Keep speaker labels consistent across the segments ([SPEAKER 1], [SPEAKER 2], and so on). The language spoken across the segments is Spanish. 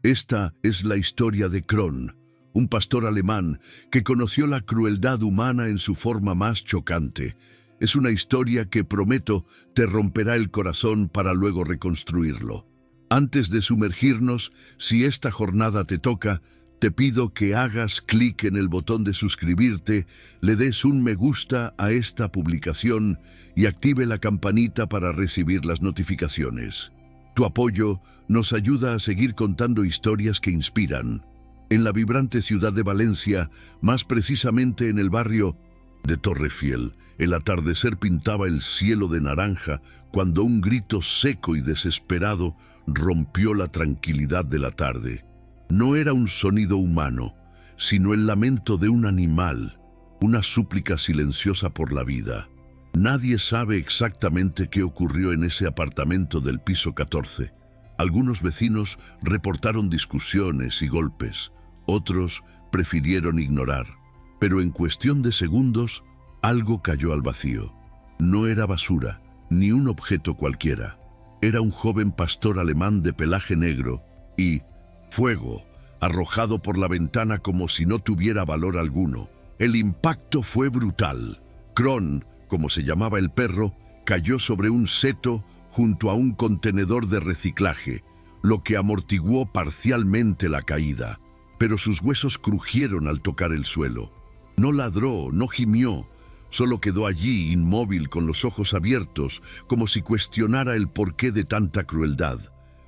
[SPEAKER 1] Esta es la historia de Kron, un pastor alemán que conoció la crueldad humana en su forma más chocante. Es una historia que, prometo, te romperá el corazón para luego reconstruirlo. Antes de sumergirnos, si esta jornada te toca, te pido que hagas clic en el botón de suscribirte, le des un me gusta a esta publicación y active la campanita para recibir las notificaciones. Tu apoyo nos ayuda a seguir contando historias que inspiran. En la vibrante ciudad de Valencia, más precisamente en el barrio de Torrefiel, el atardecer pintaba el cielo de naranja cuando un grito seco y desesperado rompió la tranquilidad de la tarde. No era un sonido humano, sino el lamento de un animal, una súplica silenciosa por la vida. Nadie sabe exactamente qué ocurrió en ese apartamento del piso 14. Algunos vecinos reportaron discusiones y golpes, otros prefirieron ignorar. Pero en cuestión de segundos, algo cayó al vacío. No era basura, ni un objeto cualquiera. Era un joven pastor alemán de pelaje negro y fuego, arrojado por la ventana como si no tuviera valor alguno. El impacto fue brutal. Kron, como se llamaba el perro, cayó sobre un seto junto a un contenedor de reciclaje, lo que amortiguó parcialmente la caída. Pero sus huesos crujieron al tocar el suelo. No ladró, no gimió, solo quedó allí inmóvil con los ojos abiertos, como si cuestionara el porqué de tanta crueldad.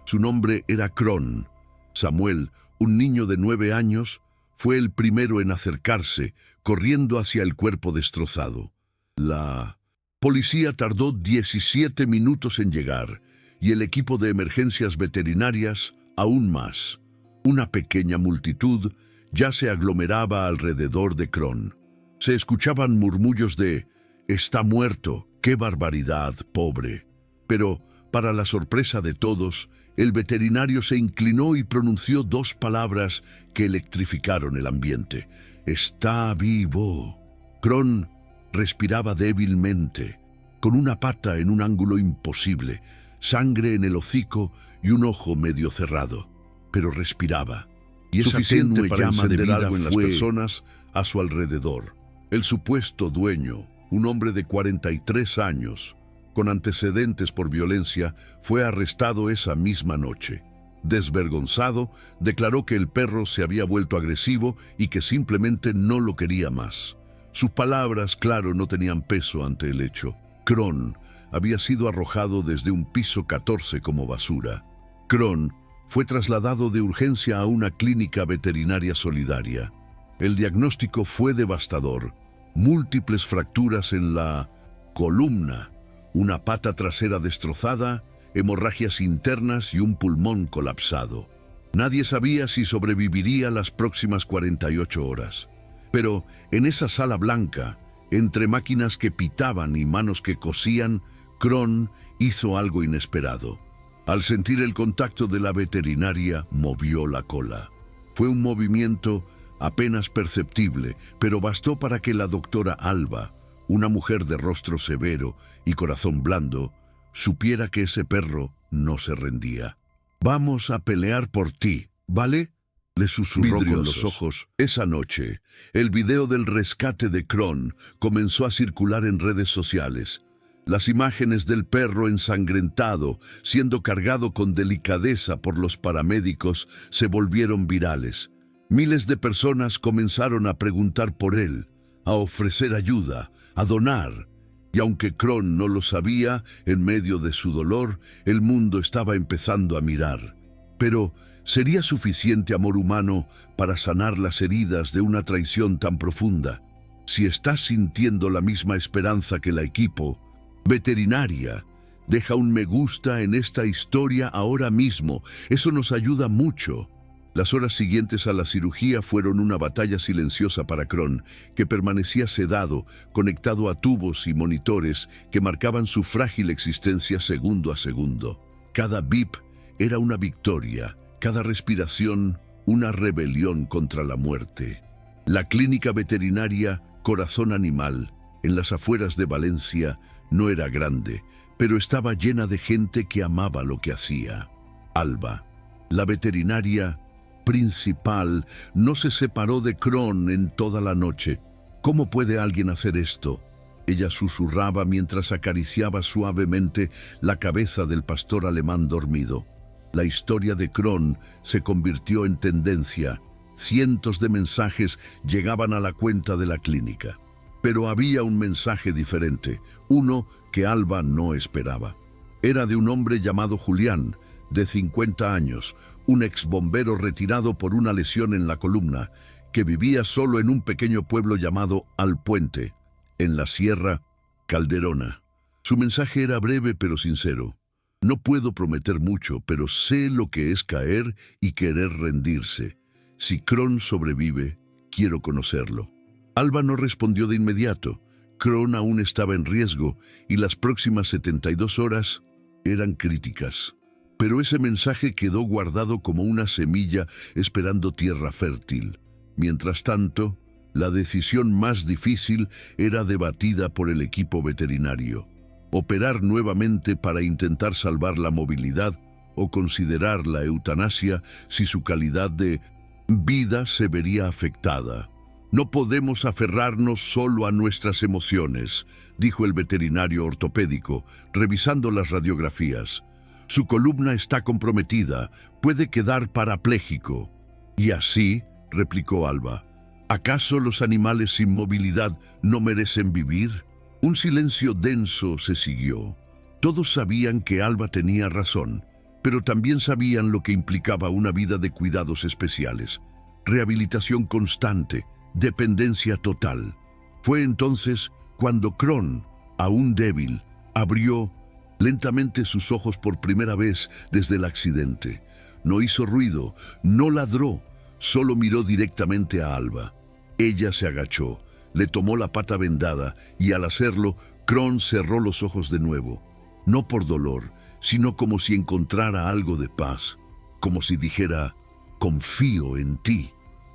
[SPEAKER 1] Su nombre era Kron. Samuel, un niño de 9 años, fue el primero en acercarse, corriendo hacia el cuerpo destrozado. La policía tardó 17 minutos en llegar, y el equipo de emergencias veterinarias aún más. Una pequeña multitud ya se aglomeraba alrededor de Kron. Se escuchaban murmullos de «Está muerto, qué barbaridad, pobre». Pero, para la sorpresa de todos, el veterinario se inclinó y pronunció 2 palabras que electrificaron el ambiente. «Está vivo». Kron respiraba débilmente, con una pata en un ángulo imposible, sangre en el hocico y un ojo medio cerrado. Pero respiraba, y esa tenue llama de vida algo en las personas a su alrededor. El supuesto dueño, un hombre de 43 años, con antecedentes por violencia, fue arrestado esa misma noche. Desvergonzado, declaró que el perro se había vuelto agresivo y que simplemente no lo quería más. Sus palabras, claro, no tenían peso ante el hecho. Kron había sido arrojado desde un piso 14 como basura. Kron fue trasladado de urgencia a una clínica veterinaria solidaria. El diagnóstico fue devastador. Múltiples fracturas en la columna, una pata trasera destrozada, hemorragias internas y un pulmón colapsado. Nadie sabía si sobreviviría las próximas 48 horas. Pero en esa sala blanca, entre máquinas que pitaban y manos que cosían, Kron hizo algo inesperado. Al sentir el contacto de la veterinaria, movió la cola. Fue un movimiento apenas perceptible, pero bastó para que la doctora Alba, una mujer de rostro severo y corazón blando, supiera que ese perro no se rendía. «Vamos a pelear por ti, ¿vale?», le susurró con los ojos. Esa noche, el video del rescate de Kron comenzó a circular en redes sociales. Las imágenes del perro ensangrentado, siendo cargado con delicadeza por los paramédicos, se volvieron virales. Miles de personas comenzaron a preguntar por él, a ofrecer ayuda, a donar. Y aunque Kron no lo sabía, en medio de su dolor, el mundo estaba empezando a mirar. Pero, ¿sería suficiente amor humano para sanar las heridas de una traición tan profunda? Si estás sintiendo la misma esperanza que la equipo veterinaria, deja un me gusta en esta historia ahora mismo. Eso nos ayuda mucho. Las horas siguientes a la cirugía fueron una batalla silenciosa para Kron, que permanecía sedado, conectado a tubos y monitores que marcaban su frágil existencia segundo a segundo. Cada bip era una victoria, cada respiración una rebelión contra la muerte. La clínica veterinaria Corazón Animal, en las afueras de Valencia, no era grande, pero estaba llena de gente que amaba lo que hacía. Alba, la veterinaria, principal no se separó de Kron en toda la noche. ¿Cómo puede alguien hacer esto? Ella susurraba mientras acariciaba suavemente la cabeza del pastor alemán dormido. La historia de Kron se convirtió en tendencia. Cientos de mensajes llegaban a la cuenta de la clínica. Pero había un mensaje diferente, uno que Alba no esperaba. Era de un hombre llamado Julián, de 50 años, un exbombero retirado por una lesión en la columna, que vivía solo en un pequeño pueblo llamado Alpuente, en la Sierra Calderona. Su mensaje era breve pero sincero. No puedo prometer mucho, pero sé lo que es caer y querer rendirse. Si Kron sobrevive, quiero conocerlo. Alba no respondió de inmediato. Kron aún estaba en riesgo y las próximas 72 horas eran críticas. Pero ese mensaje quedó guardado como una semilla esperando tierra fértil. Mientras tanto, la decisión más difícil era debatida por el equipo veterinario. Operar nuevamente para intentar salvar la movilidad o considerar la eutanasia si su calidad de vida se vería afectada. No podemos aferrarnos solo a nuestras emociones, dijo el veterinario ortopédico, revisando las radiografías. Su columna está comprometida, puede quedar parapléjico. Y así, replicó Alba, ¿acaso los animales sin movilidad no merecen vivir? Un silencio denso se siguió. Todos sabían que Alba tenía razón, pero también sabían lo que implicaba una vida de cuidados especiales, rehabilitación constante, dependencia total. Fue entonces cuando Kron, aún débil, abrió lentamente sus ojos por primera vez desde el accidente. No hizo ruido, no ladró, solo miró directamente a Alba. Ella se agachó, le tomó la pata vendada y al hacerlo, Kron cerró los ojos de nuevo. No por dolor, sino como si encontrara algo de paz, como si dijera, confío en ti.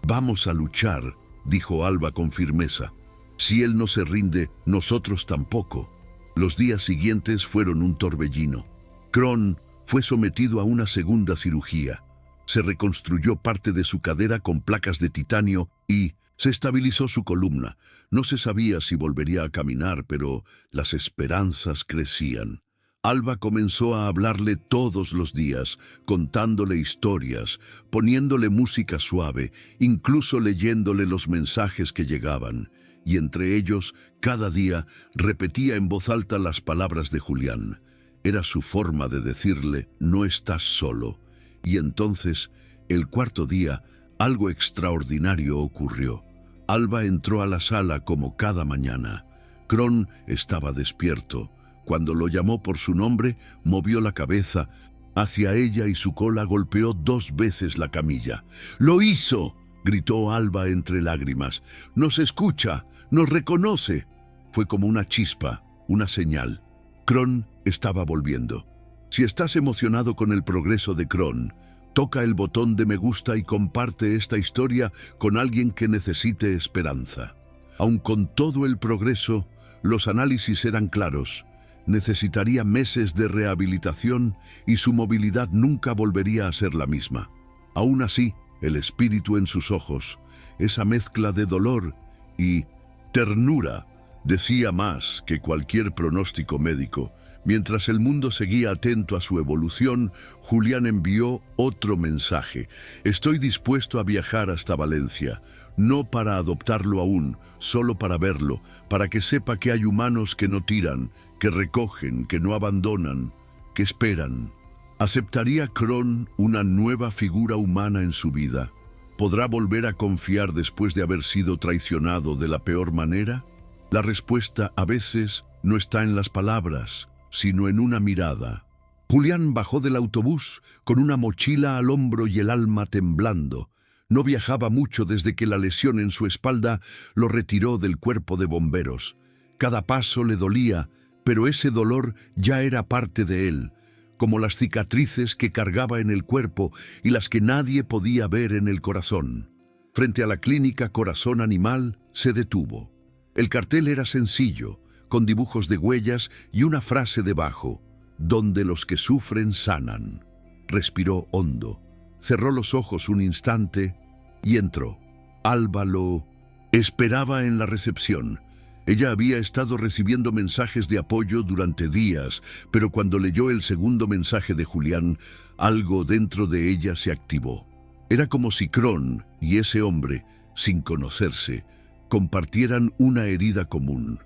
[SPEAKER 1] Vamos a luchar, dijo Alba con firmeza. Si él no se rinde, nosotros tampoco. Los días siguientes fueron un torbellino. Kron fue sometido a una segunda cirugía. Se reconstruyó parte de su cadera con placas de titanio y se estabilizó su columna. No se sabía si volvería a caminar, pero las esperanzas crecían. Alba comenzó a hablarle todos los días, contándole historias, poniéndole música suave, incluso leyéndole los mensajes que llegaban. Y entre ellos, cada día, repetía en voz alta las palabras de Julián. Era su forma de decirle, no estás solo. Y entonces, el cuarto día, algo extraordinario ocurrió. Alba entró a la sala como cada mañana. Kron estaba despierto. Cuando lo llamó por su nombre, movió la cabeza hacia ella y su cola golpeó 2 veces la camilla. ¡Lo hizo!, gritó Alba entre lágrimas. «¡Nos escucha! ¡Nos reconoce!». Fue como una chispa, una señal. Kron estaba volviendo. Si estás emocionado con el progreso de Kron, toca el botón de me gusta y comparte esta historia con alguien que necesite esperanza. Aun con todo el progreso, los análisis eran claros. Necesitaría meses de rehabilitación y su movilidad nunca volvería a ser la misma. Aún así, el espíritu en sus ojos, esa mezcla de dolor y ternura, decía más que cualquier pronóstico médico. Mientras el mundo seguía atento a su evolución, Julián envió otro mensaje. «Estoy dispuesto a viajar hasta Valencia, no para adoptarlo aún, solo para verlo, para que sepa que hay humanos que no tiran, que recogen, que no abandonan, que esperan». ¿Aceptaría Kron una nueva figura humana en su vida? ¿Podrá volver a confiar después de haber sido traicionado de la peor manera? La respuesta a veces no está en las palabras, sino en una mirada. Julián bajó del autobús con una mochila al hombro y el alma temblando. No viajaba mucho desde que la lesión en su espalda lo retiró del cuerpo de bomberos. Cada paso le dolía, pero ese dolor ya era parte de él, como las cicatrices que cargaba en el cuerpo y las que nadie podía ver en el corazón. Frente a la clínica Corazón Animal se detuvo. El cartel era sencillo, con dibujos de huellas y una frase debajo: «Donde los que sufren sanan». Respiró hondo. Cerró los ojos un instante y entró. Alba lo esperaba en la recepción. Ella había estado recibiendo mensajes de apoyo durante días, pero cuando leyó el segundo mensaje de Julián, algo dentro de ella se activó. Era como si Kron y ese hombre, sin conocerse, compartieran una herida común,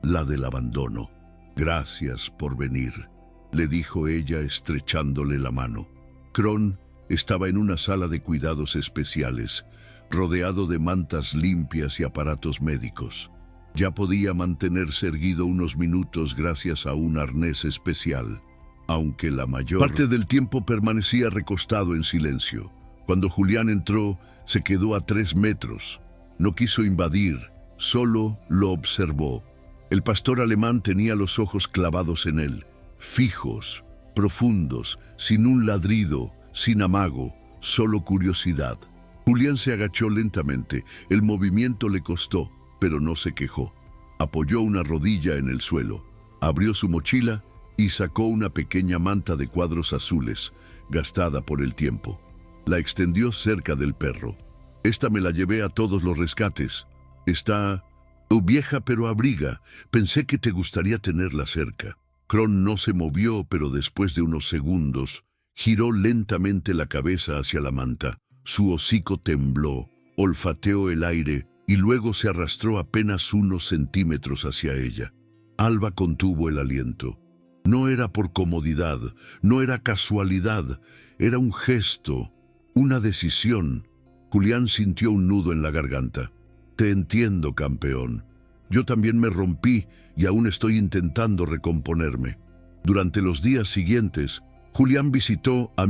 [SPEAKER 1] la del abandono. «Gracias por venir», le dijo ella estrechándole la mano. Kron estaba en una sala de cuidados especiales, rodeado de mantas limpias y aparatos médicos. Ya podía mantenerse erguido unos minutos gracias a un arnés especial, aunque la mayor parte del tiempo permanecía recostado en silencio. Cuando Julián entró, se quedó a 3 metros. No quiso invadir, solo lo observó. El pastor alemán tenía los ojos clavados en él, fijos, profundos, sin un ladrido, sin amago, solo curiosidad. Julián se agachó lentamente. El movimiento le costó, pero no se quejó. Apoyó una rodilla en el suelo, abrió su mochila y sacó una pequeña manta de cuadros azules, gastada por el tiempo. La extendió cerca del perro. «Esta me la llevé a todos los rescates. Está vieja pero abriga. Pensé que te gustaría tenerla cerca». Kron no se movió, pero después de unos segundos, giró lentamente la cabeza hacia la manta. Su hocico tembló, olfateó el aire y luego se arrastró apenas unos centímetros hacia ella. Alba contuvo el aliento. No era por comodidad, no era casualidad, era un gesto, una decisión. Julián sintió un nudo en la garganta. «Te entiendo, campeón. Yo también me rompí y aún estoy intentando recomponerme». Durante los días siguientes, Julián visitó a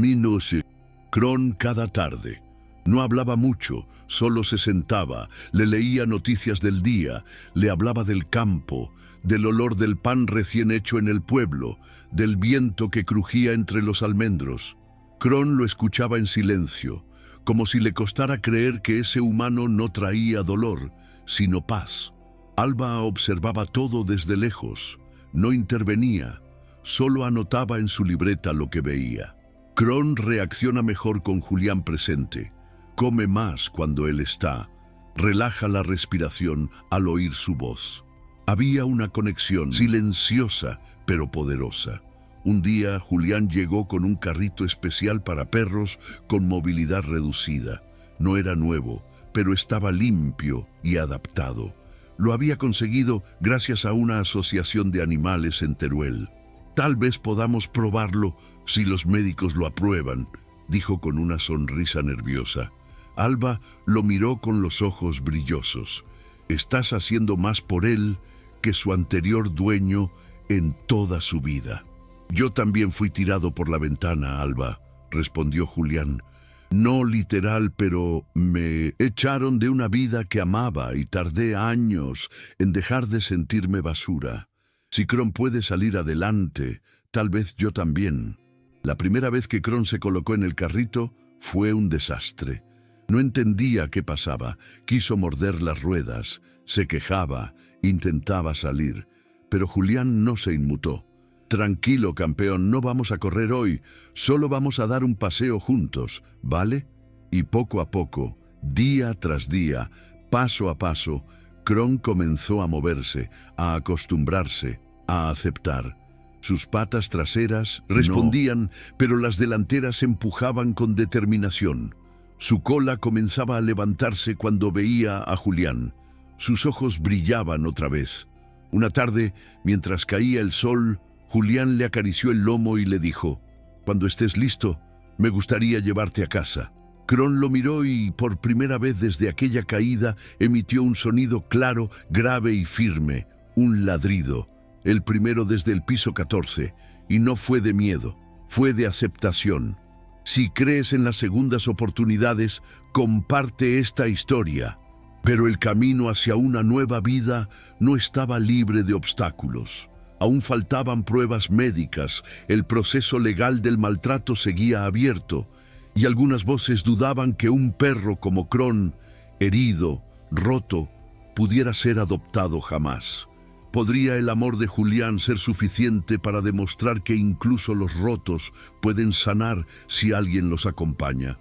[SPEAKER 1] Kron cada tarde. No hablaba mucho, solo se sentaba, le leía noticias del día, le hablaba del campo, del olor del pan recién hecho en el pueblo, del viento que crujía entre los almendros. Kron lo escuchaba en silencio, como si le costara creer que ese humano no traía dolor, sino paz. Alba observaba todo desde lejos, no intervenía, solo anotaba en su libreta lo que veía. Kron reacciona mejor con Julián presente, come más cuando él está, relaja la respiración al oír su voz. Había una conexión silenciosa pero poderosa. Un día Julián llegó con un carrito especial para perros con movilidad reducida. No era nuevo, pero estaba limpio y adaptado. Lo había conseguido gracias a una asociación de animales en Teruel. «Tal vez podamos probarlo si los médicos lo aprueban», dijo con una sonrisa nerviosa. Alba lo miró con los ojos brillosos. «Estás haciendo más por él que su anterior dueño en toda su vida». «Yo también fui tirado por la ventana, Alba», respondió Julián. «No literal, pero me echaron de una vida que amaba y tardé años en dejar de sentirme basura. Si Kron puede salir adelante, tal vez yo también». La primera vez que Kron se colocó en el carrito fue un desastre. No entendía qué pasaba, quiso morder las ruedas, se quejaba, intentaba salir, pero Julián no se inmutó. «Tranquilo, campeón, no vamos a correr hoy, solo vamos a dar un paseo juntos, ¿vale?» Y poco a poco, día tras día, paso a paso, Kron comenzó a moverse, a acostumbrarse, a aceptar. Sus patas traseras respondían, pero las delanteras empujaban con determinación. Su cola comenzaba a levantarse cuando veía a Julián. Sus ojos brillaban otra vez. Una tarde, mientras caía el sol, Julián le acarició el lomo y le dijo: «Cuando estés listo, me gustaría llevarte a casa». Kron lo miró y, por primera vez desde aquella caída, emitió un sonido claro, grave y firme, un ladrido, el primero desde el piso 14, y no fue de miedo, fue de aceptación. Si crees en las segundas oportunidades, comparte esta historia. Pero el camino hacia una nueva vida no estaba libre de obstáculos. Aún faltaban pruebas médicas, el proceso legal del maltrato seguía abierto, y algunas voces dudaban que un perro como Kron, herido, roto, pudiera ser adoptado jamás. ¿Podría el amor de Julián ser suficiente para demostrar que incluso los rotos pueden sanar si alguien los acompaña?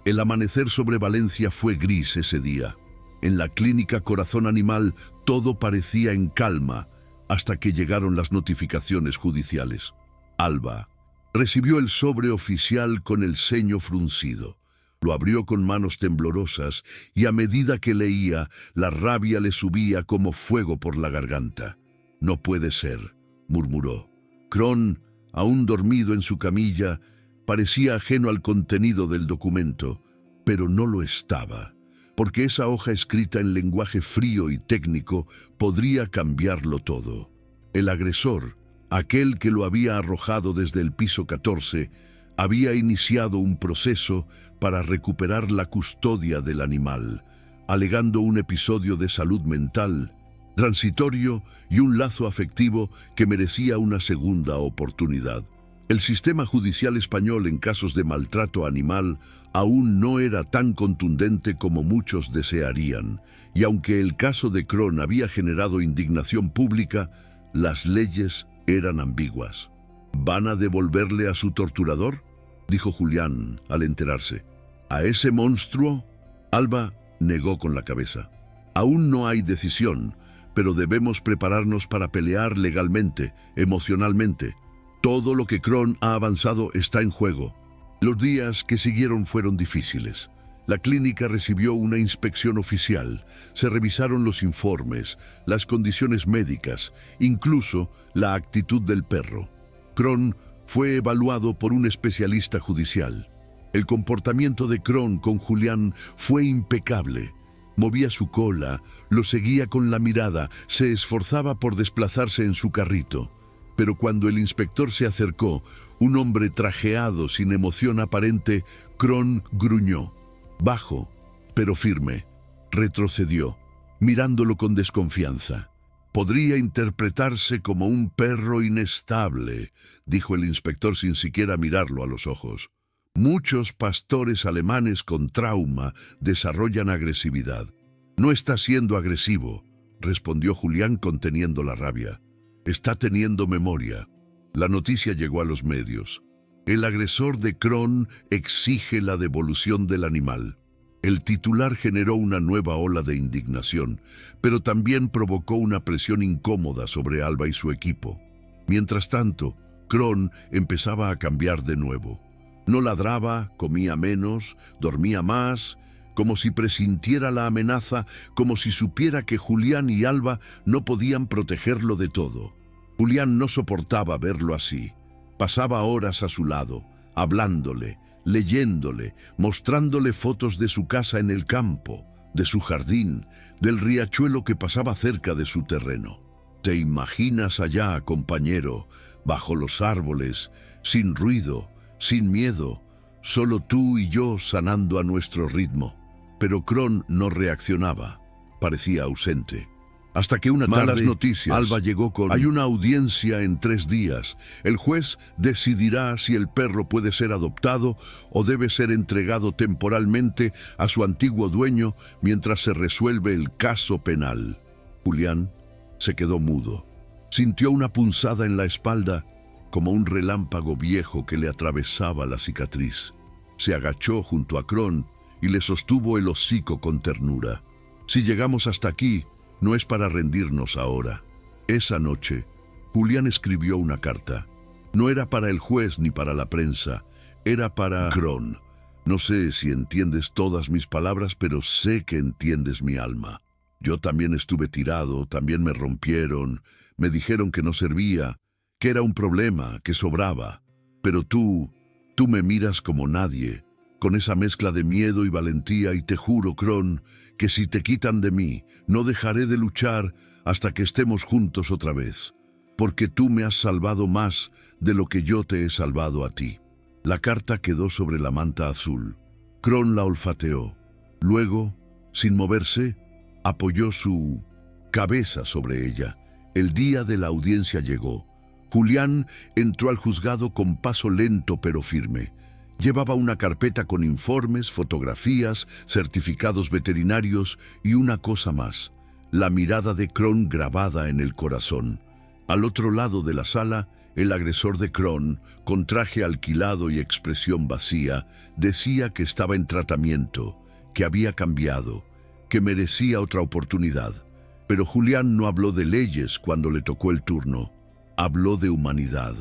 [SPEAKER 1] El amanecer sobre Valencia fue gris ese día. En la clínica Corazón Animal todo parecía en calma hasta que llegaron las notificaciones judiciales. Alba recibió el sobre oficial con el ceño fruncido. Lo abrió con manos temblorosas y a medida que leía, la rabia le subía como fuego por la garganta. «No puede ser», murmuró. Kron, aún dormido en su camilla, parecía ajeno al contenido del documento, pero no lo estaba, porque esa hoja escrita en lenguaje frío y técnico podría cambiarlo todo. El agresor, aquel que lo había arrojado desde el piso 14, había iniciado un proceso para recuperar la custodia del animal, alegando un episodio de salud mental transitorio y un lazo afectivo que merecía una segunda oportunidad. El sistema judicial español en casos de maltrato animal aún no era tan contundente como muchos desearían, y aunque el caso de Kron había generado indignación pública, las leyes eran ambiguas. «¿Van a devolverle a su torturador?», dijo Julián al enterarse. «¿A ese monstruo?». Alba negó con la cabeza. «Aún no hay decisión, pero debemos prepararnos para pelear legalmente, emocionalmente. Todo lo que Kron ha avanzado está en juego». Los días que siguieron fueron difíciles. La clínica recibió una inspección oficial, se revisaron los informes, las condiciones médicas, incluso la actitud del perro. Kron fue evaluado por un especialista judicial. El comportamiento de Kron con Julián fue impecable. Movía su cola, lo seguía con la mirada, se esforzaba por desplazarse en su carrito. Pero cuando el inspector se acercó, un hombre trajeado sin emoción aparente, Kron gruñó. Bajo, pero firme. Retrocedió, mirándolo con desconfianza. «Podría interpretarse como un perro inestable», dijo el inspector sin siquiera mirarlo a los ojos. «Muchos pastores alemanes con trauma desarrollan agresividad». «No está siendo agresivo», respondió Julián conteniendo la rabia. «Está teniendo memoria». La noticia llegó a los medios. El agresor de Kron exige la devolución del animal. El titular generó una nueva ola de indignación, pero también provocó una presión incómoda sobre Alba y su equipo. Mientras tanto, Kron empezaba a cambiar de nuevo. No ladraba, comía menos, dormía más, como si presintiera la amenaza, como si supiera que Julián y Alba no podían protegerlo de todo. Julián no soportaba verlo así. Pasaba horas a su lado, hablándole, leyéndole, mostrándole fotos de su casa en el campo, de su jardín, del riachuelo que pasaba cerca de su terreno. «Te imaginas allá, compañero, bajo los árboles, sin ruido, sin miedo, solo tú y yo sanando a nuestro ritmo». Pero Kron no reaccionaba, parecía ausente. Hasta que una tarde, malas noticias. Alba llegó con: «Hay una audiencia en 3 días. El juez decidirá si el perro puede ser adoptado o debe ser entregado temporalmente a su antiguo dueño mientras se resuelve el caso penal». Julián se quedó mudo. Sintió una punzada en la espalda, como un relámpago viejo que le atravesaba la cicatriz. Se agachó junto a Kron y le sostuvo el hocico con ternura. «Si llegamos hasta aquí, no es para rendirnos ahora». Esa noche, Julián escribió una carta. No era para el juez ni para la prensa, era para Kron. «No sé si entiendes todas mis palabras, pero sé que entiendes mi alma. Yo también estuve tirado, también me rompieron, me dijeron que no servía, que era un problema, que sobraba. Pero tú me miras como nadie, con esa mezcla de miedo y valentía, y te juro, Kron, que si te quitan de mí, no dejaré de luchar hasta que estemos juntos otra vez, porque tú me has salvado más de lo que yo te he salvado a ti». La carta quedó sobre la manta azul. Kron la olfateó. Luego, sin moverse, apoyó su cabeza sobre ella. El día de la audiencia llegó. Julián entró al juzgado con paso lento pero firme. Llevaba una carpeta con informes, fotografías, certificados veterinarios y una cosa más: la mirada de Kron grabada en el corazón. Al otro lado de la sala El agresor de Kron, con traje alquilado y expresión vacía, decía que estaba en tratamiento, que había cambiado, que merecía otra oportunidad. Pero Julián no habló de leyes cuando le tocó el turno. Habló de humanidad.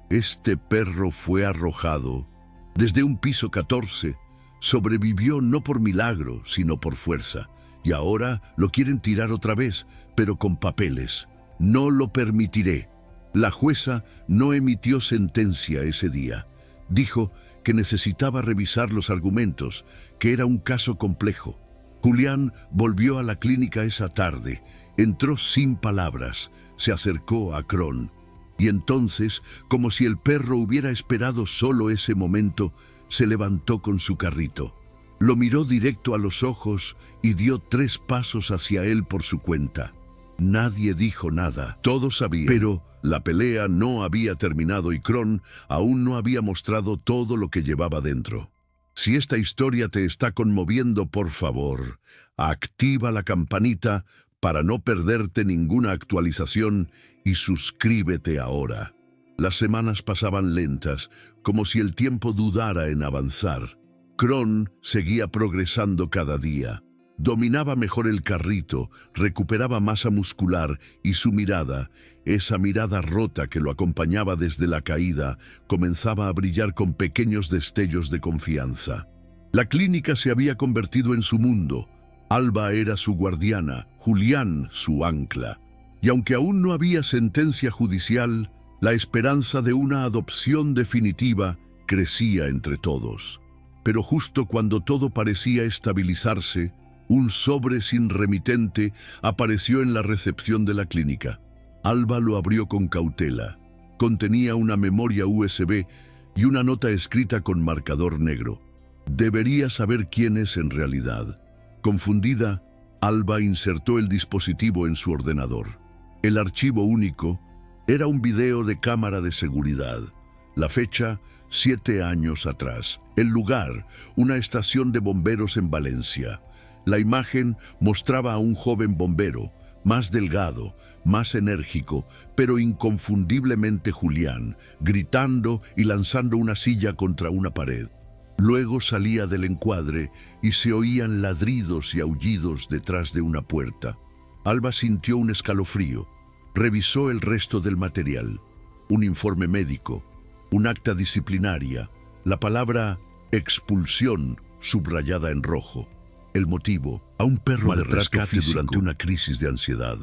[SPEAKER 1] Este perro fue arrojado desde un piso 14. Sobrevivió no por milagro, sino por fuerza. Y ahora lo quieren tirar otra vez, pero con papeles. No lo permitiré. La jueza no emitió sentencia ese día. Dijo que necesitaba revisar los argumentos, que era un caso complejo. Julián volvió a la clínica esa tarde, entró sin palabras, se acercó a Kron. Y entonces, como si el perro hubiera esperado solo ese momento, se levantó con su carrito. Lo miró directo a los ojos y dio 3 pasos hacia él por su cuenta. Nadie dijo nada, todos sabían. Pero la pelea no había terminado y Kron aún no había mostrado todo lo que llevaba dentro. Si esta historia te está conmoviendo, por favor, activa la campanita para no perderte ninguna actualización y suscríbete ahora. Las semanas pasaban lentas, como si el tiempo dudara en avanzar. Kron seguía progresando cada día. Dominaba mejor el carrito, recuperaba masa muscular y su mirada, esa mirada rota que lo acompañaba desde la caída, comenzaba a brillar con pequeños destellos de confianza. La clínica se había convertido en su mundo. Alba era su guardiana, Julián su ancla. Y aunque aún no había sentencia judicial, la esperanza de una adopción definitiva crecía entre todos. Pero justo cuando todo parecía estabilizarse, un sobre sin remitente apareció en la recepción de la clínica. Alba lo abrió con cautela. Contenía una memoria USB y una nota escrita con marcador negro. Debería saber quién es en realidad. Confundida, Alba insertó el dispositivo en su ordenador. El archivo único era un video de cámara de seguridad. La fecha, 7 años atrás. El lugar, una estación de bomberos en Valencia. La imagen mostraba a un joven bombero, más delgado, más enérgico, pero inconfundiblemente Julián, gritando y lanzando una silla contra una pared. Luego salía del encuadre y se oían ladridos y aullidos detrás de una puerta. Alba sintió un escalofrío. Revisó el resto del material. Un informe médico, un acta disciplinaria, la palabra expulsión subrayada en rojo. El motivo, a un perro de rescate durante una crisis de ansiedad.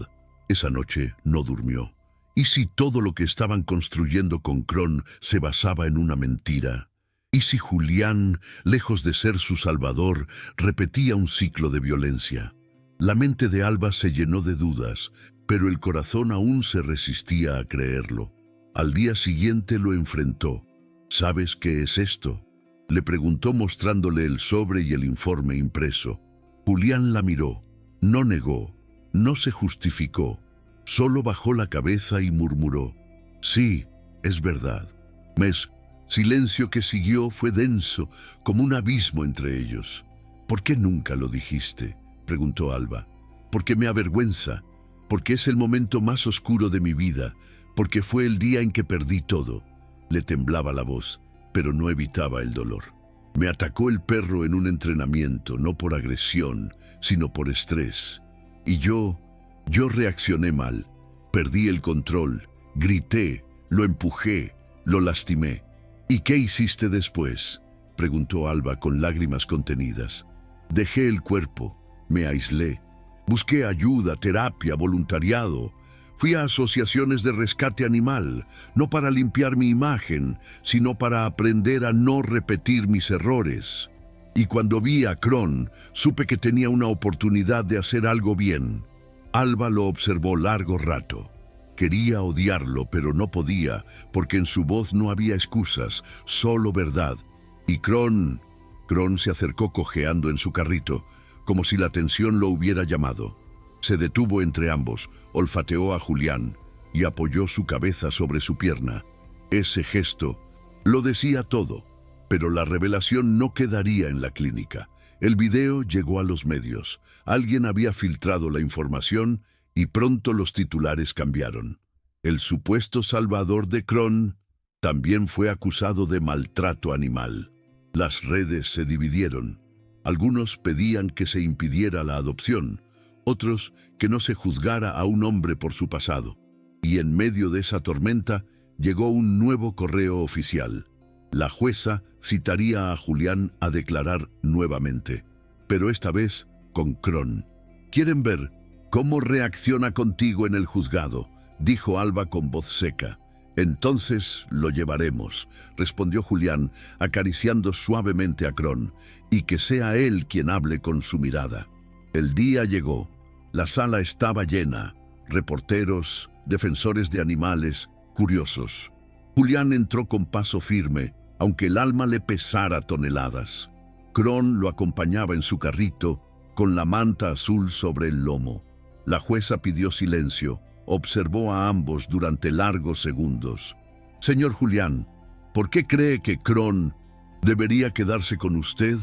[SPEAKER 1] Esa noche no durmió. ¿Y si todo lo que estaban construyendo con Kron se basaba en una mentira? ¿Y si Julián, lejos de ser su salvador, repetía un ciclo de violencia? La mente de Alba se llenó de dudas, pero el corazón aún se resistía a creerlo. Al día siguiente lo enfrentó. ¿Sabes qué es esto?, le preguntó mostrándole el sobre y el informe impreso. Julián la miró. No negó, no se justificó. Solo bajó la cabeza y murmuró: sí, es verdad. Silencio que siguió fue denso, como un abismo entre ellos. ¿Por qué nunca lo dijiste?, preguntó Alba. Porque me avergüenza, porque es el momento más oscuro de mi vida, porque fue el día en que perdí todo. Le temblaba la voz, pero no evitaba el dolor. Me atacó el perro en un entrenamiento, no por agresión, sino por estrés. Y yo reaccioné mal. Perdí el control, grité, lo empujé, lo lastimé. ¿Y qué hiciste después?, preguntó Alba con lágrimas contenidas. Dejé el cuerpo, me aislé. Busqué ayuda, terapia, voluntariado. Fui a asociaciones de rescate animal, no para limpiar mi imagen, sino para aprender a no repetir mis errores. Y cuando vi a Kron, supe que tenía una oportunidad de hacer algo bien. Alba lo observó largo rato. Quería odiarlo, pero no podía, porque en su voz no había excusas, solo verdad. Y Kron se acercó cojeando en su carrito, como si la tensión lo hubiera llamado. Se detuvo entre ambos, olfateó a Julián y apoyó su cabeza sobre su pierna. Ese gesto lo decía todo, pero la revelación no quedaría en la clínica. El video llegó a los medios. Alguien había filtrado la información y pronto los titulares cambiaron. El supuesto salvador de Kron también fue acusado de maltrato animal. Las redes se dividieron. Algunos pedían que se impidiera la adopción, otros que no se juzgara a un hombre por su pasado. Y en medio de esa tormenta llegó un nuevo correo oficial. La jueza citaría a Julián a declarar nuevamente, pero esta vez con Kron. «¿Quieren ver cómo reacciona contigo en el juzgado?», dijo Alba con voz seca. «Entonces lo llevaremos», respondió Julián, acariciando suavemente a Kron, «y que sea él quien hable con su mirada». El día llegó. La sala estaba llena. Reporteros, defensores de animales, curiosos. Julián entró con paso firme, aunque el alma le pesara toneladas. Kron lo acompañaba en su carrito, con la manta azul sobre el lomo. La jueza pidió silencio. Observó a ambos durante largos segundos. «Señor Julián, ¿por qué cree que Kron debería quedarse con usted?».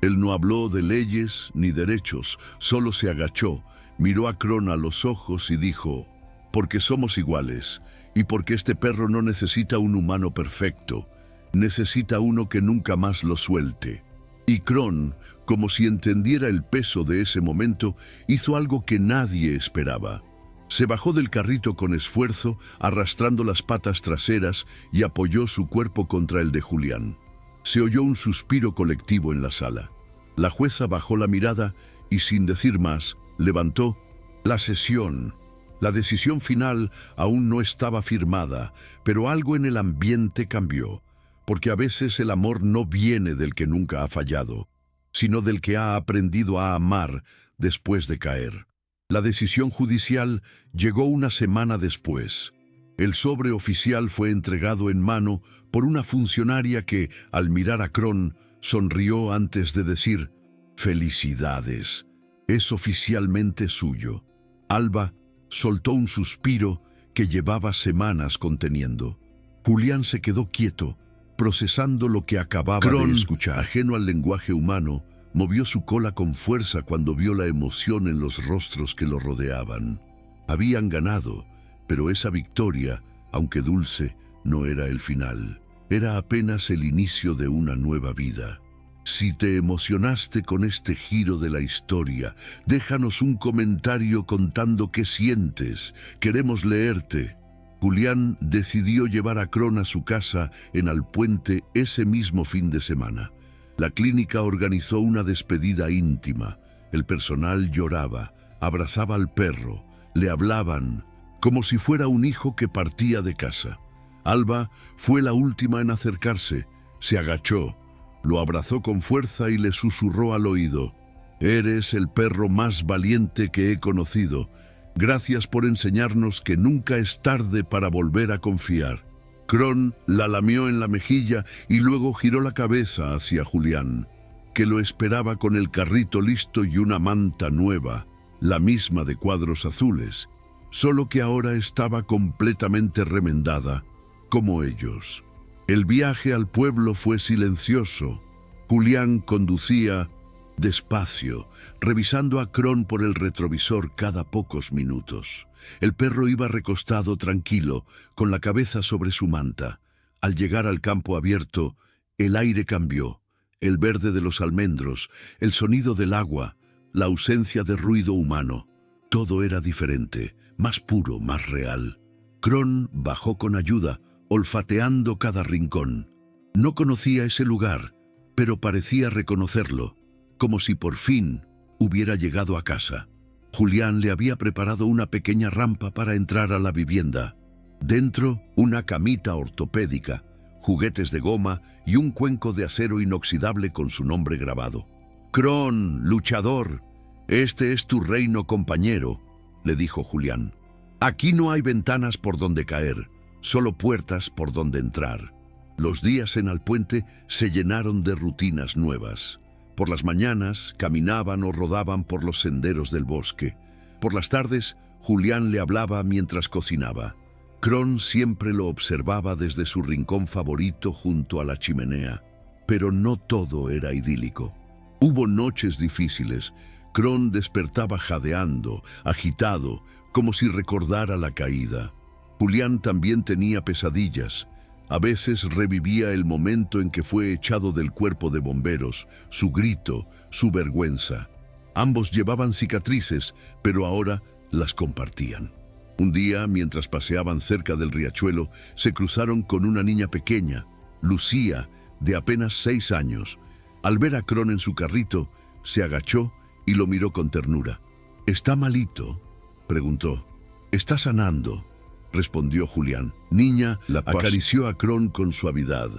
[SPEAKER 1] Él no habló de leyes ni derechos, solo se agachó, miró a Kron a los ojos y dijo: «Porque somos iguales, y porque este perro no necesita un humano perfecto, necesita uno que nunca más lo suelte». Y Kron, como si entendiera el peso de ese momento, hizo algo que nadie esperaba. Se bajó del carrito con esfuerzo, arrastrando las patas traseras, y apoyó su cuerpo contra el de Julián. Se oyó un suspiro colectivo en la sala. La jueza bajó la mirada y, sin decir más, levantó la sesión. La decisión final aún no estaba firmada, pero algo en el ambiente cambió, porque a veces el amor no viene del que nunca ha fallado, sino del que ha aprendido a amar después de caer. La decisión judicial llegó una semana después. El sobre oficial fue entregado en mano por una funcionaria que, al mirar a Kron, sonrió antes de decir: «Felicidades, es oficialmente suyo». Alba soltó un suspiro que llevaba semanas conteniendo. Julián se quedó quieto, procesando lo que acababa de escuchar. Ajeno al lenguaje humano, movió su cola con fuerza cuando vio la emoción en los rostros que lo rodeaban. Habían ganado, pero esa victoria, aunque dulce, no era el final. Era apenas el inicio de una nueva vida. Si te emocionaste con este giro de la historia, déjanos un comentario contando qué sientes. Queremos leerte. Julián decidió llevar a Kron a su casa en Alpuente ese mismo fin de semana. La clínica organizó una despedida íntima. El personal lloraba, abrazaba al perro, le hablaban, como si fuera un hijo que partía de casa. Alba fue la última en acercarse, se agachó, lo abrazó con fuerza y le susurró al oído: «Eres el perro más valiente que he conocido. Gracias por enseñarnos que nunca es tarde para volver a confiar». Kron la lamió en la mejilla y luego giró la cabeza hacia Julián, que lo esperaba con el carrito listo y una manta nueva, la misma de cuadros azules, solo que ahora estaba completamente remendada, como ellos. El viaje al pueblo fue silencioso. Julián conducía despacio, revisando a Kron por el retrovisor cada pocos minutos. El perro iba recostado tranquilo, con la cabeza sobre su manta. Al llegar al campo abierto, el aire cambió. El verde de los almendros, el sonido del agua, la ausencia de ruido humano. Todo era diferente, más puro, más real. Kron bajó con ayuda, olfateando cada rincón. No conocía ese lugar, pero parecía reconocerlo, como si por fin hubiera llegado a casa. Julián le había preparado una pequeña rampa para entrar a la vivienda. Dentro, una camita ortopédica, juguetes de goma y un cuenco de acero inoxidable con su nombre grabado. «Kron, luchador, este es tu reino, compañero», le dijo Julián. «Aquí no hay ventanas por donde caer, solo puertas por donde entrar». Los días en Alpuente se llenaron de rutinas nuevas. Por las mañanas caminaban o rodaban por los senderos del bosque. Por las tardes, Julián le hablaba mientras cocinaba. Kron siempre lo observaba desde su rincón favorito junto a la chimenea. Pero no todo era idílico. Hubo noches difíciles. Kron despertaba jadeando, agitado, como si recordara la caída. Julián también tenía pesadillas. A veces revivía el momento en que fue echado del cuerpo de bomberos, su grito, su vergüenza. Ambos llevaban cicatrices, pero ahora las compartían. Un día, mientras paseaban cerca del riachuelo, se cruzaron con una niña pequeña, Lucía, de apenas 6 años. Al ver a Cron en su carrito, se agachó y lo miró con ternura. «¿Está malito?», preguntó. «Está sanando», respondió Julián. Niña acarició a Cron con suavidad.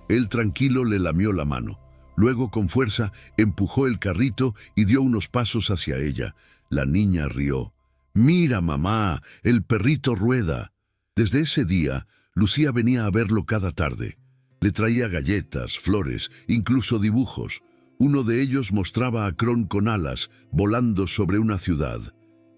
[SPEAKER 1] Él tranquilo le lamió la mano. Luego, con fuerza, empujó el carrito y dio unos pasos hacia ella. La niña rió. «Mira, mamá, el perrito rueda». Desde ese día, Lucía venía a verlo cada tarde. Le traía galletas, flores, incluso dibujos. Uno de ellos mostraba a Cron con alas, volando sobre una ciudad.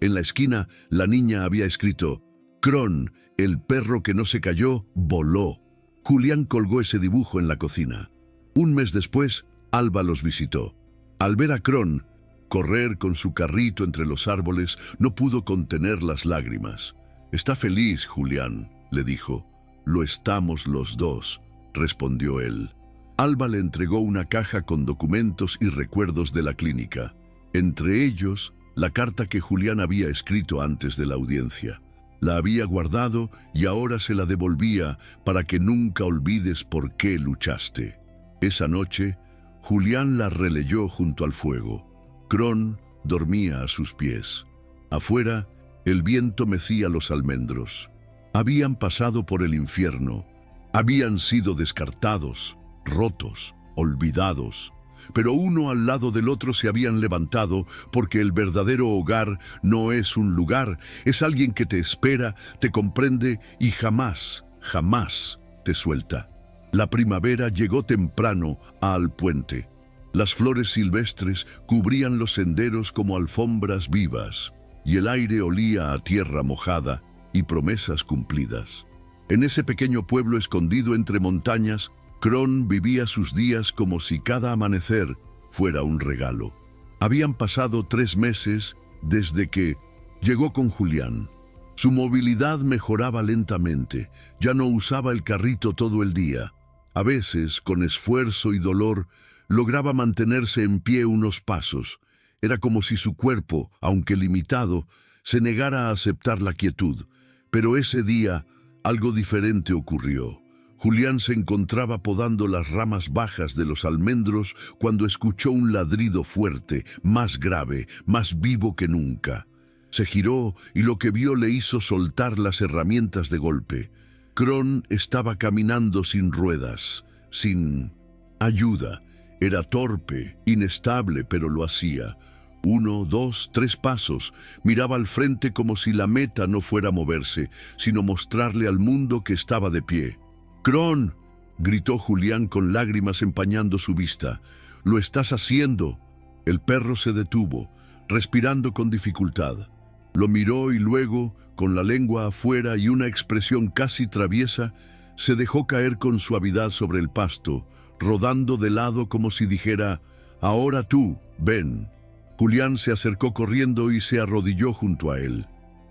[SPEAKER 1] En la esquina, la niña había escrito: «Cron, el perro que no se cayó, voló». Julián colgó ese dibujo en la cocina. Un mes después, Alba los visitó. Al ver a Cron correr con su carrito entre los árboles, no pudo contener las lágrimas. «Está feliz, Julián», le dijo. «Lo estamos los dos», respondió él. Alba le entregó una caja con documentos y recuerdos de la clínica. Entre ellos, la carta que Julián había escrito antes de la audiencia. La había guardado y ahora se la devolvía para que nunca olvides por qué luchaste. Esa noche, Julián la releyó junto al fuego. Cron dormía a sus pies. Afuera, el viento mecía los almendros. Habían pasado por el infierno. Habían sido descartados, rotos, olvidados. Pero uno al lado del otro se habían levantado, porque el verdadero hogar no es un lugar, es alguien que te espera, te comprende y jamás, jamás te suelta. La primavera llegó temprano al puente. Las flores silvestres cubrían los senderos como alfombras vivas, y el aire olía a tierra mojada y promesas cumplidas. En ese pequeño pueblo escondido entre montañas, Cron vivía sus días como si cada amanecer fuera un regalo. Habían pasado 3 meses desde que llegó con Julián. Su movilidad mejoraba lentamente, ya no usaba el carrito todo el día. A veces, con esfuerzo y dolor, lograba mantenerse en pie unos pasos. Era como si su cuerpo, aunque limitado, se negara a aceptar la quietud. Pero ese día, algo diferente ocurrió. Julián se encontraba podando las ramas bajas de los almendros cuando escuchó un ladrido fuerte, más grave, más vivo que nunca. Se giró y lo que vio le hizo soltar las herramientas de golpe. Cron estaba caminando sin ruedas, sin ayuda. Era torpe, inestable, pero lo hacía. 1, 2, 3 pasos. Miraba al frente como si la meta no fuera moverse, sino mostrarle al mundo que estaba de pie. «Cron», gritó Julián con lágrimas empañando su vista. «Lo estás haciendo». El perro se detuvo, respirando con dificultad. Lo miró y luego, con la lengua afuera y una expresión casi traviesa, se dejó caer con suavidad sobre el pasto, rodando de lado como si dijera: «Ahora tú, ven». Julián se acercó corriendo y se arrodilló junto a él.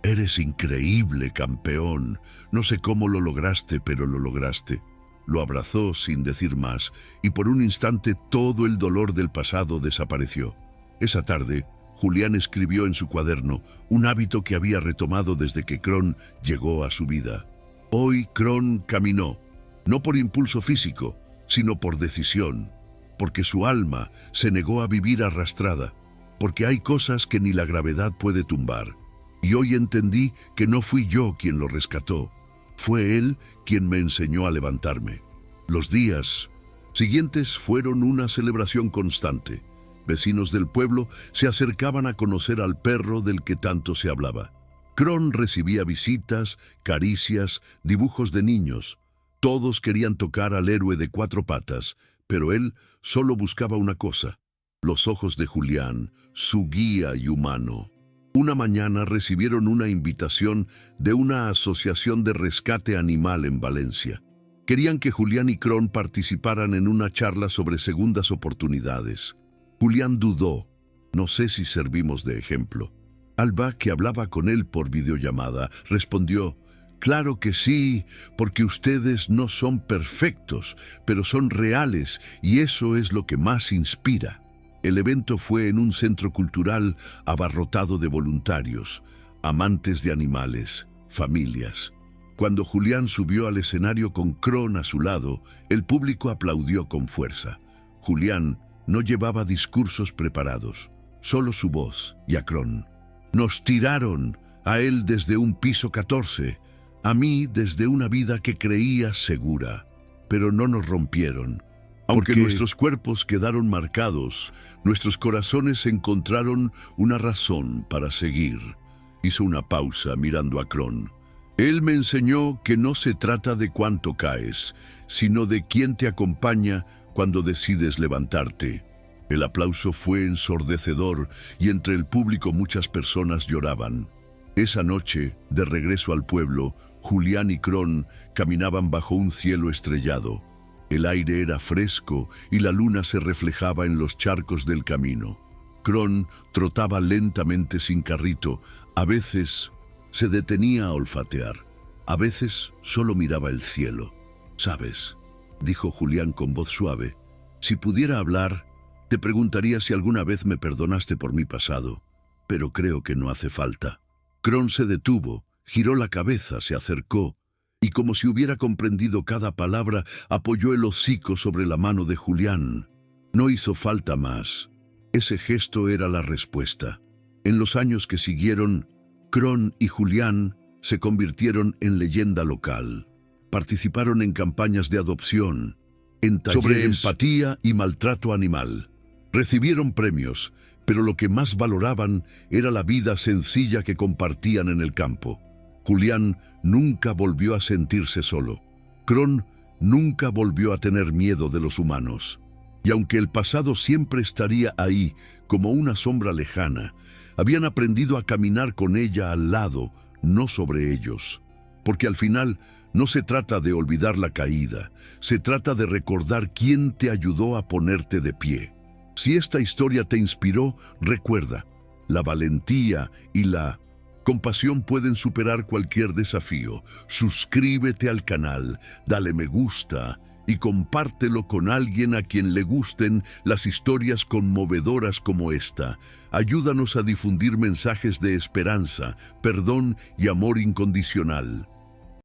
[SPEAKER 1] «Eres increíble, campeón. No sé cómo lo lograste, pero lo lograste». Lo abrazó sin decir más, y por un instante todo el dolor del pasado desapareció. Esa tarde, Julián escribió en su cuaderno un hábito que había retomado desde que Cron llegó a su vida. Hoy Cron caminó, no por impulso físico, sino por decisión, porque su alma se negó a vivir arrastrada, porque hay cosas que ni la gravedad puede tumbar. Y hoy entendí que no fui yo quien lo rescató, fue él quien me enseñó a levantarme. Los días siguientes fueron una celebración constante. Vecinos del pueblo se acercaban a conocer al perro del que tanto se hablaba. Cron recibía visitas, caricias, dibujos de niños. Todos querían tocar al héroe de 4 patas, pero él solo buscaba una cosa: los ojos de Julián, su guía y humano. Una mañana recibieron una invitación de una asociación de rescate animal en Valencia. Querían que Julián y Cron participaran en una charla sobre segundas oportunidades. Julián dudó. No sé si servimos de ejemplo. Alba, que hablaba con él por videollamada, respondió: Claro que sí, porque ustedes no son perfectos, pero son reales y eso es lo que más inspira. El evento fue en un centro cultural abarrotado de voluntarios, amantes de animales, familias. Cuando Julián subió al escenario con Kron a su lado, el público aplaudió con fuerza. Julián no llevaba discursos preparados, solo su voz y a Kron. Nos tiraron, a él desde un piso 14, a mí desde una vida que creía segura, pero no nos rompieron. Aunque nuestros cuerpos quedaron marcados, nuestros corazones encontraron una razón para seguir. Hizo una pausa mirando a Kron. Él me enseñó que no se trata de cuánto caes, sino de quién te acompaña cuando decides levantarte. El aplauso fue ensordecedor y entre el público muchas personas lloraban. Esa noche, de regreso al pueblo, Julián y Kron caminaban bajo un cielo estrellado. El aire era fresco y la luna se reflejaba en los charcos del camino. Kron trotaba lentamente sin carrito, a veces se detenía a olfatear, a veces solo miraba el cielo. «¿Sabes?», dijo Julián con voz suave, «si pudiera hablar, te preguntaría si alguna vez me perdonaste por mi pasado, pero creo que no hace falta». Kron se detuvo, giró la cabeza, se acercó, y como si hubiera comprendido cada palabra, apoyó el hocico sobre la mano de Julián. No hizo falta más. Ese gesto era la respuesta. En los años que siguieron, Kron y Julián se convirtieron en leyenda local. Participaron en campañas de adopción, en talleres sobre empatía y maltrato animal. Recibieron premios, pero lo que más valoraban era la vida sencilla que compartían en el campo. Julián nunca volvió a sentirse solo. Kron nunca volvió a tener miedo de los humanos. Y aunque el pasado siempre estaría ahí, como una sombra lejana, habían aprendido a caminar con ella al lado, no sobre ellos. Porque al final no se trata de olvidar la caída, se trata de recordar quién te ayudó a ponerte de pie. Si esta historia te inspiró, recuerda, la valentía y la compasión pueden superar cualquier desafío. Suscríbete al canal, dale me gusta y compártelo con alguien a quien le gusten las historias conmovedoras como esta. Ayúdanos a difundir mensajes de esperanza, perdón y amor incondicional.